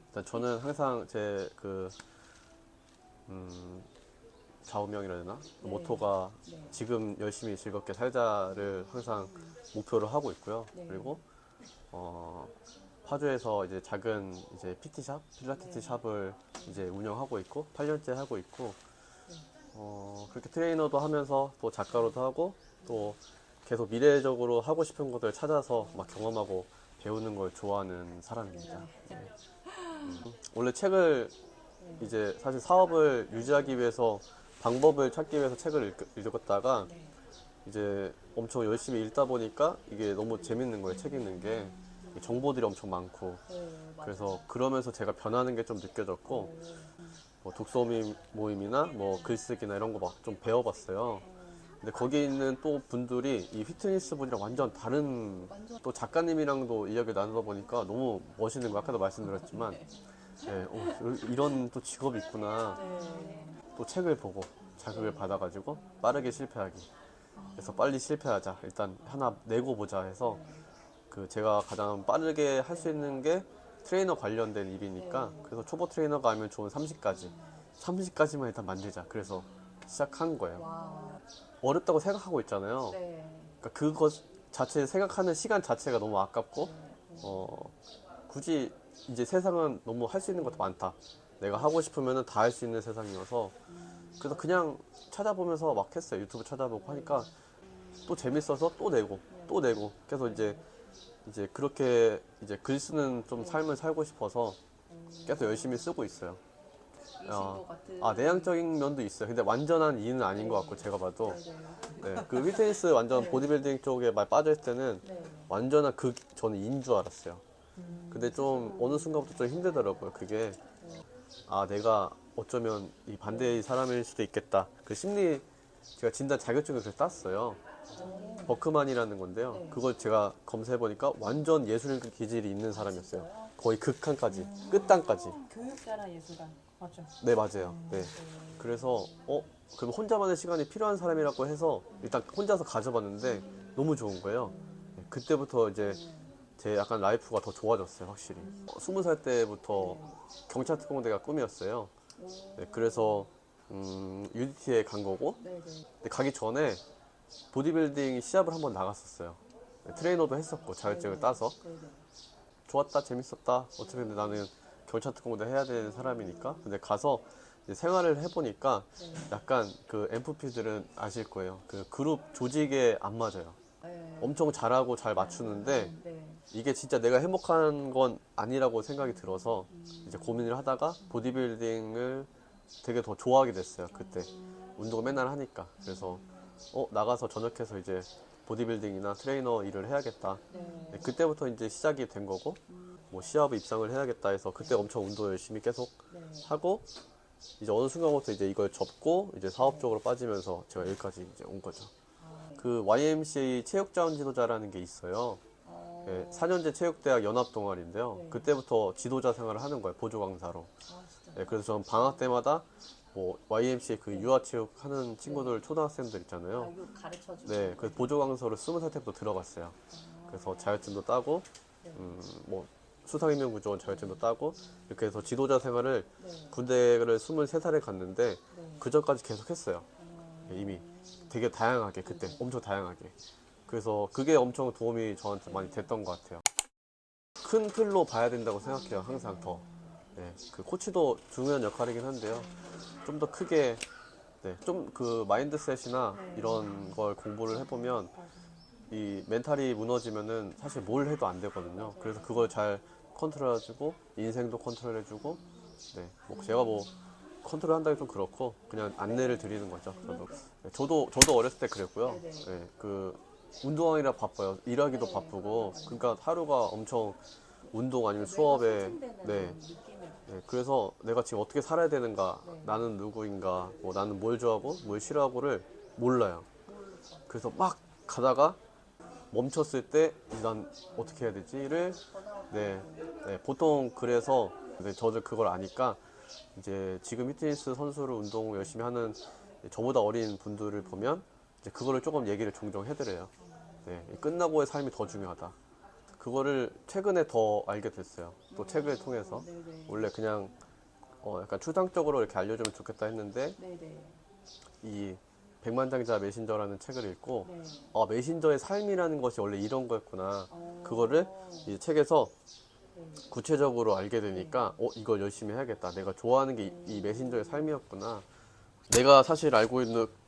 일단 저는 항상 제 그 좌우명이라 해야 되나? 네. 모토가 네. 지금 열심히 즐겁게 살자를 항상 목표로 하고 있고요. 네. 그리고 파주에서 이제 작은 이제 PT샵, 필라테스 네. 샵을 이제 운영하고 있고 8년째 하고 있고 네. 그렇게 트레이너도 하면서 또 작가로도 하고 또 계속 미래적으로 하고 싶은 것들 찾아서 막 경험하고 배우는 걸 좋아하는 사람입니다. 네. 원래 책을 이제 사실 사업을 유지하기 위해서 방법을 찾기 위해서 책을 읽었다가 네. 이제 엄청 열심히 읽다 보니까 이게 너무 재밌는 거예요. 책 읽는 게 정보들이 엄청 많고 네, 맞아요. 그래서 그러면서 제가 변하는 게 좀 느껴졌고 뭐 독서 모임이나 뭐 글쓰기나 이런 거 막 좀 배워봤어요. 근데 거기 있는 또 분들이 이 휘트니스 분이랑 완전 다른 또 작가님이랑도 이야기를 나누다 보니까 너무 멋있는 거 아까도 말씀드렸지만 네, 이런 또 직업이 있구나. 네. 또 책을 보고 자극을 받아가지고 빠르게 실패하기. 그래서 빨리 실패하자. 일단 하나 내고 보자 해서 그 제가 가장 빠르게 할 수 있는 게 트레이너 관련된 일이니까 그래서 초보 트레이너가 알면 좋은 30까지. 30까지만 일단 만들자. 그래서 시작한 거예요. 와. 어렵다고 생각하고 있잖아요. 네. 그러니까 그것 자체 생각하는 시간 자체가 너무 아깝고 굳이 이제 세상은 너무 할 수 있는 것도 많다. 내가 하고 싶으면 다 할 수 있는 세상이어서 그래서 그냥 찾아보면서 막 했어요. 유튜브 찾아보고 하니까 또 재밌어서 또 내고 또 내고 그래서 이제 그렇게 이제 글 쓰는 좀 삶을 살고 싶어서 계속 열심히 쓰고 있어요. 이신 것 같은. 내향적인 면도 있어요. 근데 완전한 이는 아닌 것 같고 제가 봐도 네. 네, 그 휘트니스 완전 보디빌딩 쪽에 많이 빠져있을 때는 네. 완전한 저는 인 줄 알았어요. 근데 좀 어느 순간부터 좀 힘들더라고요. 그게 내가 어쩌면 이 반대의 사람일 수도 있겠다. 그 심리 제가 진단 자격증을 그래서 땄어요. 버크만이라는 건데요. 그걸 제가 검색해보니까 완전 예술 기질이 있는 사람이었어요. 거의 극한까지, 끝단까지. 교육자랑 예술가. 맞죠? 네, 맞아요. 네. 그래서, 그럼 혼자만의 시간이 필요한 사람이라고 해서 일단 혼자서 가져봤는데 너무 좋은 거예요. 네, 그때부터 이제 제 약간 라이프가 더 좋아졌어요, 확실히. 20살 때부터 경찰 특공대가 꿈이었어요. 네, 그래서, UDT에 간 거고, 네네. 근데 가기 전에 보디빌딩 시합을 한번 나갔었어요. 네, 트레이너도 했었고, 자격증을 따서. 네네. 좋았다, 재밌었다. 어차피 근데 나는 경찰 특공대 해야 되는 사람이니까. 근데 가서 이제 생활을 해보니까 약간 그 엠프피들은 아실 거예요. 그 그룹 조직에 안 맞아요. 네. 엄청 잘하고 잘 맞추는데 네. 이게 진짜 내가 행복한 건 아니라고 생각이 들어서 이제 고민을 하다가 보디빌딩을 되게 더 좋아하게 됐어요. 그때 운동을 맨날 하니까. 그래서 나가서 전역해서 이제 보디빌딩이나 트레이너 일을 해야겠다. 네, 그때부터 이제 시작이 된 거고 뭐 시합에 입상을 해야겠다 해서 그때 엄청 운동 열심히 계속 하고 이제 어느 순간부터 이제 이걸 접고 이제 사업적으로 빠지면서 제가 여기까지 이제 온 거죠. 그 YMCA 체육자원 지도자라는 게 있어요. 네, 4년제 체육대학 연합 동아리인데요. 그때부터 지도자 생활을 하는 거예요. 보조 강사로. 아, 진짜. 네, 그래서 저는 방학 때마다 뭐 YMCA 그 유아체육 하는 친구들 초등학생들 있잖아요. 이거 가르쳐 주고. 네, 그래서 보조 강사로 20살 때부터 들어갔어요. 그래서 자격증도 따고 뭐 수상임명구조원 자격증도 따고 이렇게 해서 지도자 생활을 군대를 23살에 갔는데 그 전까지 계속 했어요. 이미 되게 다양하게 그때 엄청 다양하게. 그래서 그게 엄청 도움이 저한테 많이 됐던 것 같아요. 큰 틀로 봐야 된다고 생각해요. 항상 더. 네, 그 코치도 중요한 역할이긴 한데요. 좀 더 크게 좀 그 마인드셋이나 이런 걸 공부를 해보면 이 멘탈이 무너지면은 사실 뭘 해도 안 되거든요. 그래서 그걸 잘 컨트롤해주고 인생도 컨트롤해주고 뭐 제가 뭐 컨트롤 한다기 좀 그렇고 그냥 안내를 드리는 거죠. 저도 어렸을 때 그랬고요. 네, 그 운동하느라 바빠요. 일하기도 바쁘고 그러니까 하루가 엄청 운동 아니면 수업에 네, 그래서 내가 지금 어떻게 살아야 되는가, 나는 누구인가, 뭐 나는 뭘 좋아하고 뭘 싫어하고를 몰라요. 그래서 막 가다가 멈췄을 때 난 어떻게 해야 되지를 보통 그래서 저도 그걸 아니까 이제 지금 피트니스 선수를 운동 열심히 하는 저보다 어린 분들을 보면 이제 그거를 조금 얘기를 종종 해드려요. 네, 끝나고의 삶이 더 중요하다. 그거를 최근에 더 알게 됐어요. 또 책을 통해서. 네네. 원래 그냥 약간 추상적으로 이렇게 알려주면 좋겠다 했는데 네네. 이 백만장자 메신저라는 책을 읽고 네. 메신저의 삶이라는 것이 원래 이런 거였구나. 어. 그거를 이 책에서 네. 구체적으로 알게 되니까 이걸 열심히 해야겠다. 내가 좋아하는 게 이 메신저의 삶이었구나. 내가 사실 알고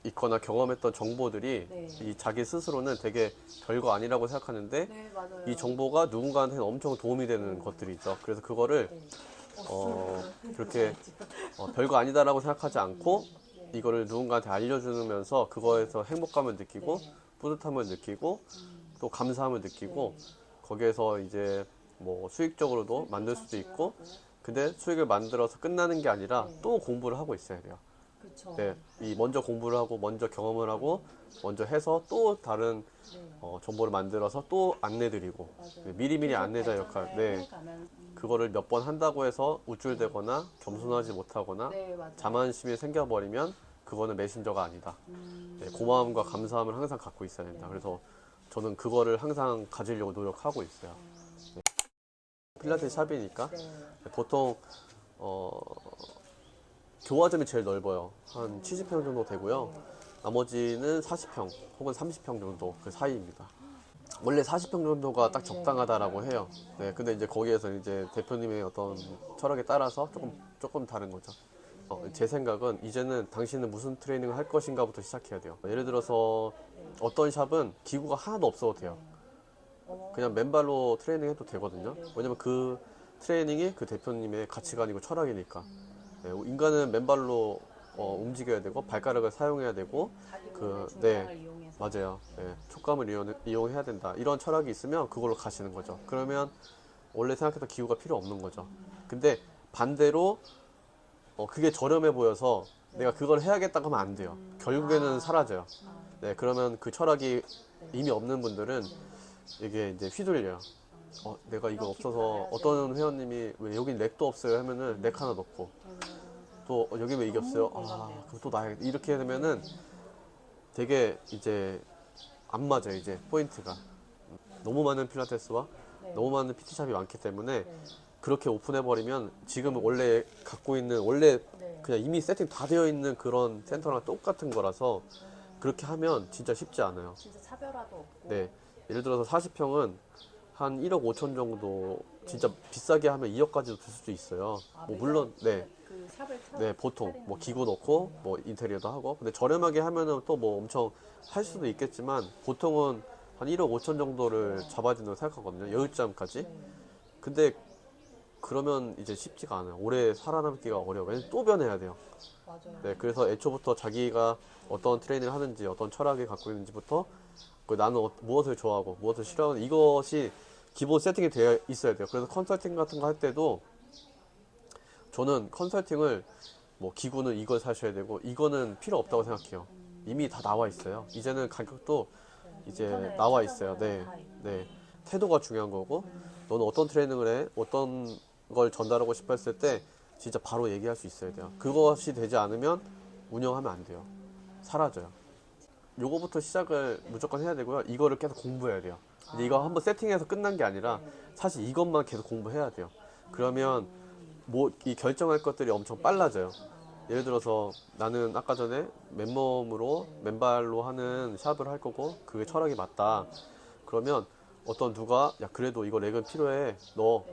있거나 경험했던 정보들이 네. 이 자기 스스로는 되게 별거 아니라고 생각하는데 네, 맞아요. 이 정보가 누군가한테는 엄청 도움이 되는 것들이죠. 그래서 그거를 네. 그렇게 별거 아니다라고 생각하지 않고 이거를 누군가한테 알려주면서 그거에서 행복감을 느끼고 네. 뿌듯함을 느끼고 또 감사함을 느끼고 네. 거기에서 이제 뭐 수익적으로도 만들 수도 있고 근데 수익을 만들어서 끝나는 게 아니라 네. 또 공부를 하고 있어야 돼요. 그쵸. 네, 이 먼저 공부를 하고 먼저 경험을 하고 먼저 해서 또 다른 네. 정보를 만들어서 또 안내드리고 맞아요. 미리미리 계속 안내자 역할. 발전을 네, 해가면, 그거를 몇 번 한다고 해서 우쭐대거나 겸손하지 못하거나 네, 맞아요. 자만심이 생겨버리면 그거는 메신저가 아니다. 네, 고마움과 감사함을 항상 갖고 있어야 된다. 그래서 저는 그거를 항상 가지려고 노력하고 있어요. 네. 필라테스 샵이니까 네. 보통 교화점이 제일 넓어요. 한 70평 정도 되고요. 나머지는 40평 혹은 30평 정도 그 사이입니다. 원래 40평 정도가 딱 적당하다라고 해요. 네, 근데 이제 거기에서 이제 대표님의 어떤 철학에 따라서 조금 다른 거죠. 제 생각은 이제는 당신은 무슨 트레이닝을 할 것인가부터 시작해야 돼요. 예를 들어서 어떤 샵은 기구가 하나도 없어도 돼요. 그냥 맨발로 트레이닝 해도 되거든요. 왜냐면 그 트레이닝이 그 대표님의 가치관이고 철학이니까. 네, 인간은 맨발로 움직여야 되고 발가락을 사용해야 되고 중간을 이용해서. 맞아요. 네, 촉감을 이용해야 된다. 이런 철학이 있으면 그걸로 가시는 거죠. 그러면 원래 생각했던 기구가 필요 없는 거죠. 근데 반대로 그게 저렴해 보여서 내가 그걸 해야겠다고 하면 안 돼요. 결국에는 사라져요. 네, 그러면 그 철학이 이미 없는 분들은 이게 이제 휘둘려요. 내가 이거 없어서 어떤 회원님이 왜 여긴 렉도 없어요 하면은 렉 하나 넣고 또 여기 왜 이게 없어요? 그럼 또 나야 이렇게 되면은 되게 이제 안 맞아요. 이제 포인트가 너무 많은 필라테스와 너무 많은 PT샵이 많기 때문에 그렇게 오픈해버리면 지금 원래 갖고 있는 원래 그냥 이미 세팅 다 되어 있는 그런 센터랑 똑같은 거라서 그렇게 하면 진짜 쉽지 않아요. 진짜 차별화도 없고. 네, 예를 들어서 40평은 한 1억 5천 정도 진짜 비싸게 하면 2억까지도 들 수도 있어요. 뭐 물론 그 샵을 보통 뭐 기구 넣고 뭐 인테리어도 하고 근데 저렴하게 하면은 또 뭐 엄청 할 수도 있겠지만 보통은 한 1억 5천 정도를 잡아야 된다고 생각하거든요. 여유점까지. 근데 그러면 이제 쉽지가 않아요. 오래 살아남기가 어려워요. 왜냐면 또 변해야 돼요. 맞아요. 네, 그래서 애초부터 자기가 어떤 트레이닝을 하는지 어떤 철학을 갖고 있는지부터 나는 무엇을 좋아하고 무엇을 싫어하는 이것이 기본 세팅이 되어 있어야 돼요. 그래서 컨설팅 같은 거 할 때도 저는 컨설팅을 뭐 기구는 이걸 사셔야 되고 이거는 필요 없다고 생각해요. 이미 다 나와 있어요. 이제는 가격도 이제 나와 있어요. 네, 네. 태도가 중요한 거고 너는 어떤 트레이닝을 해? 어떤 걸 전달하고 싶어 했을 때 진짜 바로 얘기할 수 있어야 돼요. 그것이 되지 않으면 운영하면 안 돼요. 사라져요. 요거부터 시작을 무조건 해야 되고요. 이거를 계속 공부해야 돼요. 이제 이거 한번 세팅해서 끝난 게 아니라 사실 이것만 계속 공부해야 돼요. 그러면 뭐 이 결정할 것들이 엄청 빨라져요. 예를 들어서 나는 아까 전에 맨발로 하는 샵을 할 거고 그게 철학이 맞다. 그러면 어떤 누가 야 그래도 이거 렉은 필요해. 너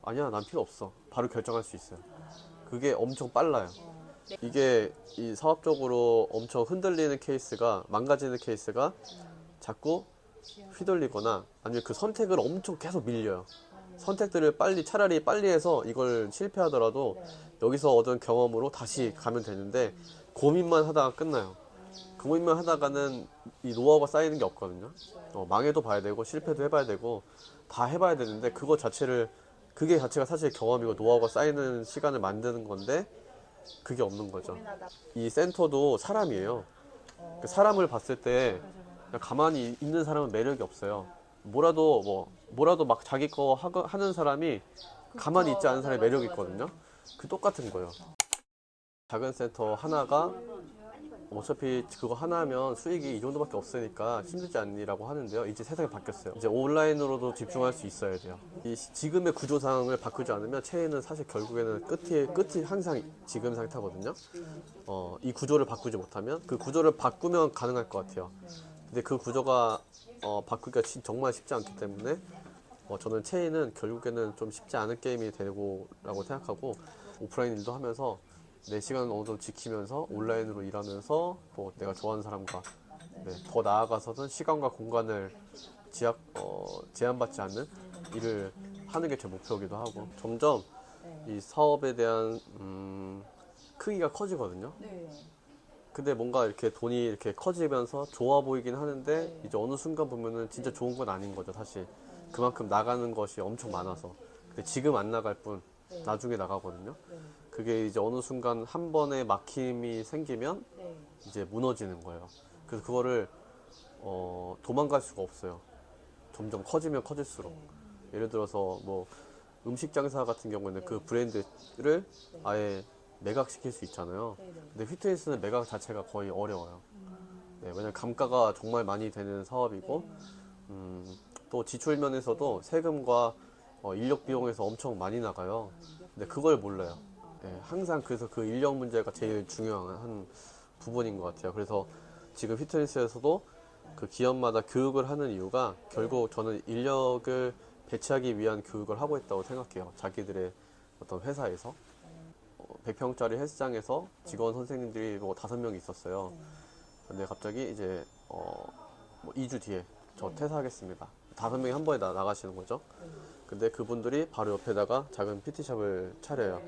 아니야 난 필요 없어. 바로 결정할 수 있어요. 그게 엄청 빨라요. 이게 이 사업적으로 엄청 흔들리는 케이스가 망가지는 케이스가 자꾸 휘둘리거나 아니면 그 선택을 엄청 계속 밀려요. 선택들을 차라리 빨리 해서 이걸 실패하더라도 여기서 얻은 경험으로 다시 가면 되는데 고민만 하다가 끝나요. 고민만 하다가는 이 노하우가 쌓이는 게 없거든요. 망해도 봐야 되고 실패도 해봐야 되고 다 해봐야 되는데 그게 자체가 사실 경험이고 노하우가 쌓이는 시간을 만드는 건데 그게 없는 거죠. 이 센터도 사람이에요. 그 사람을 봤을 때 그냥 가만히 있는 사람은 매력이 없어요. 뭐라도 막 자기 거 하는 사람이 가만히 있지 않은 사람이 매력이 있거든요. 그 똑같은 거예요. 작은 센터 하나가 어차피 그거 하나 하면 수익이 이 정도밖에 없으니까 힘들지 않니라고 하는데요. 이제 세상이 바뀌었어요. 이제 온라인으로도 집중할 수 있어야 돼요. 이 지금의 구조상을 바꾸지 않으면 체인은 사실 결국에는 끝이 항상 지금 상태거든요. 이 구조를 바꾸지 못하면 그 구조를 바꾸면 가능할 것 같아요. 근데 그 구조가 바꾸기가 정말 쉽지 않기 때문에 저는 체인은 결국에는 좀 쉽지 않은 게임이 되고라고 생각하고 오프라인 일도 하면서 내 시간을 어느 정도 지키면서 온라인으로 일하면서 또 내가 좋아하는 사람과 더 나아가서는 시간과 공간을 제한받지 않는 일을 하는 게 제 목표이기도 하고 점점 이 사업에 대한 크기가 커지거든요. 네. 근데 뭔가 이렇게 돈이 이렇게 커지면서 좋아 보이긴 하는데 이제 어느 순간 보면은 진짜 좋은 건 아닌 거죠, 사실. 그만큼 나가는 것이 엄청 많아서. 근데 지금 안 나갈 뿐 나중에 나가거든요. 그게 이제 어느 순간 한 번에 막힘이 생기면 이제 무너지는 거예요. 그래서 그거를 도망갈 수가 없어요. 점점 커지면 커질수록. 예를 들어서 뭐 음식 장사 같은 경우에는 그 브랜드를 아예 매각시킬 수 있잖아요. 근데 피트니스는 매각 자체가 거의 어려워요. 네, 왜냐면 감가가 정말 많이 되는 사업이고 또 지출 면에서도 세금과 인력 비용에서 엄청 많이 나가요. 근데 그걸 몰라요. 네, 항상 그래서 그 인력 문제가 제일 중요한 부분인 것 같아요. 그래서 지금 피트니스에서도 그 기업마다 교육을 하는 이유가 결국 저는 인력을 배치하기 위한 교육을 하고 있다고 생각해요. 자기들의 어떤 회사에서 100평짜리 헬스장에서 직원 선생님들이 뭐 5명 있었어요. 근데 갑자기 이제 뭐 2주 뒤에 저 퇴사하겠습니다. 5명이 한 번에 나가시는 거죠. 근데 그분들이 바로 옆에다가 작은 PT샵을 차려요.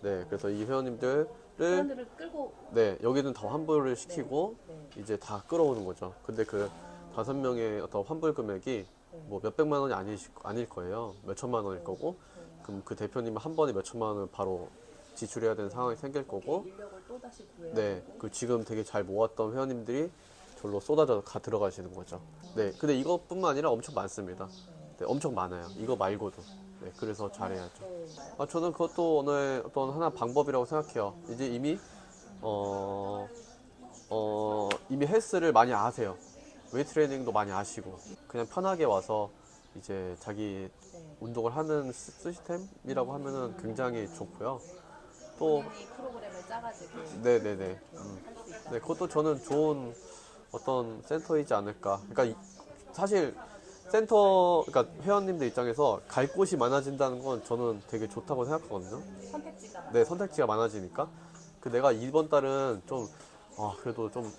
네, 그래서 이 회원님들을 사람들을 끌고 네, 여기는 다 환불을 시키고 이제 다 끌어오는 거죠. 근데 그 5명의 어떤 환불 금액이 뭐 몇백만 원이 아닐 거예요. 몇천만 원일 거고, 그럼 그 대표님은 한 번에 몇천만 원을 바로 지출해야 되는 상황이 생길 거고, 인력을 또 다시 구해야 네, 그 지금 되게 잘 모았던 회원님들이 절로 쏟아져 들어가시는 거죠. 네, 근데 이것뿐만 아니라 엄청 많습니다. 네, 엄청 많아요. 이거 말고도. 네, 그래서 잘해야죠. 저는 그것도 오늘 어떤 하나 방법이라고 생각해요. 이제 이미 이미 헬스를 많이 아세요. 웨이트 트레이닝도 많이 아시고 그냥 편하게 와서 이제 자기 운동을 하는 시스템이라고 하면은 굉장히 좋고요. 또 본인이 프로그램을 짜가지고 네네네. 할 수 있다. 네, 그것도 저는 좋은 어떤 센터이지 않을까. 그러니까 사실 그러니까 회원님들 입장에서 갈 곳이 많아진다는 건 저는 되게 좋다고 생각하거든요. 선택지가 네, 선택지가 많아지니까. 내가 이번 달은 좀, 그래도 좀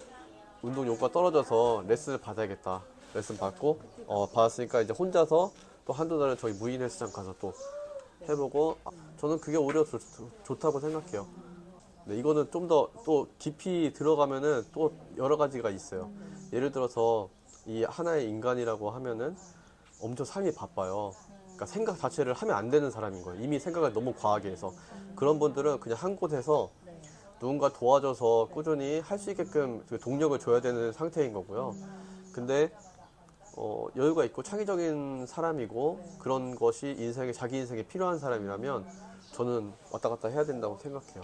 운동 욕구가 떨어져서 레슨을 받아야겠다. 레슨 받고, 받았으니까 이제 혼자서 또 한두 달은 저희 무인 헬스장 가서 또 해보고, 저는 그게 오히려 좋다고 생각해요. 네, 이거는 좀 더 또 깊이 들어가면은 또 여러 가지가 있어요. 예를 들어서 이 하나의 인간이라고 하면은 엄청 삶이 바빠요. 그러니까 생각 자체를 하면 안 되는 사람인 거예요. 이미 생각을 너무 과하게 해서. 그런 분들은 그냥 한 곳에서 누군가 도와줘서 꾸준히 할 수 있게끔 그 동력을 줘야 되는 상태인 거고요. 근데 여유가 있고 창의적인 사람이고 그런 것이 자기 인생에 필요한 사람이라면 저는 왔다 갔다 해야 된다고 생각해요.